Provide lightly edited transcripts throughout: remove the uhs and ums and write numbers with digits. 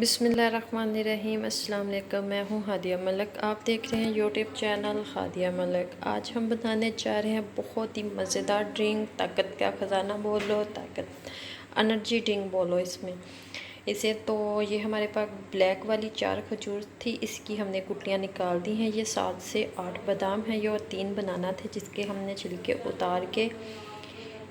बिस्मिल्लाहिर्रहमानिर्रहीम। अस्सलाम वालेकुम। मैं हूँ हादिया मलिक, आप देख रहे हैं यूट्यूब चैनल हादिया मलिक। आज हम बनाने जा रहे हैं बहुत ही मज़ेदार ड्रिंक, ताकत का ख़जाना बोलो, ताकत एनर्जी ड्रिंक बोलो इसमें इसे। तो ये हमारे पास ब्लैक वाली 4 खजूर थी, इसकी हमने गुठलियाँ निकाल दी हैं। ये 7 से 8 बादाम हैं, ये और 3 बनाना थे जिसके हमने छिलके उतार के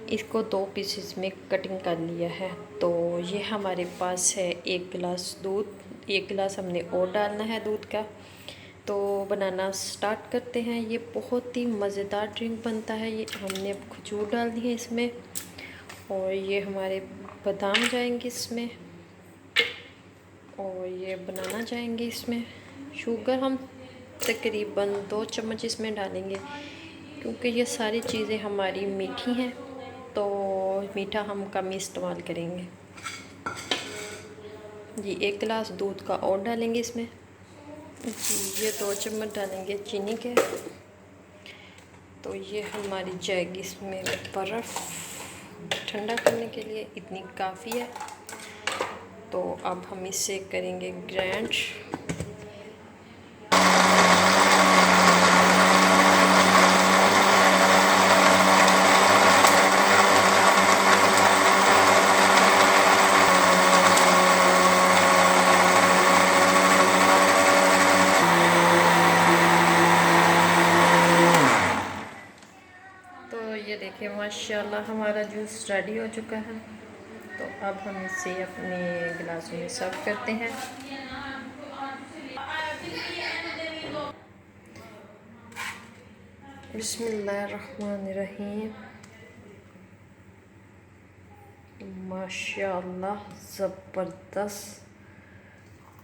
इसको 2 पीसेस में कटिंग कर लिया है। तो ये हमारे पास है 1 गिलास दूध, 1 गिलास हमने और डालना है दूध का। तो बनाना स्टार्ट करते हैं। ये बहुत ही मज़ेदार ड्रिंक बनता है। ये हमने अब खजूर डाल दी है इसमें, और ये हमारे बादाम जाएंगे इसमें, और ये बनाना जाएंगे इसमें। शुगर हम तकरीबन 2 चम्मच इसमें डालेंगे, क्योंकि ये सारी चीज़ें हमारी मीठी हैं तो मीठा हम कम इस्तेमाल करेंगे। जी 1 गिलास दूध का और डालेंगे इसमें। जी ये 2 चम्मच डालेंगे चीनी के। तो ये हमारी जाएगी इसमें बर्फ़, ठंडा करने के लिए इतनी काफ़ी है। तो अब हम इसे करेंगे ग्राइंड। तो ये देखिए माशाल्लाह हमारा जूस रेडी हो चुका है। तो अब हम इसे अपने गिलास में सर्व करते हैं। बिस्मिल्लाहिर्रहमानिर्रहीम। माशाल्लाह ज़बरदस्त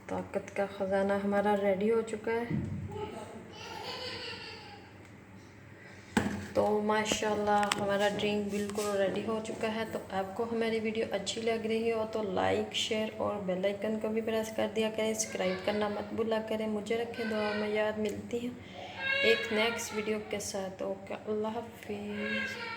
ताकत का ख़जाना हमारा रेडी हो चुका है। तो माशाल्लाह हमारा ड्रिंक बिल्कुल रेडी हो चुका है। तो आपको हमारी वीडियो अच्छी लग रही हो तो लाइक, शेयर और बेल आइकन को भी प्रेस कर दिया करें। सब्सक्राइब करना मत भूला करें। मुझे रखें दुआ में याद। मिलती हैं एक नेक्स्ट वीडियो के साथ। ओके, अल्लाह हाफिज़।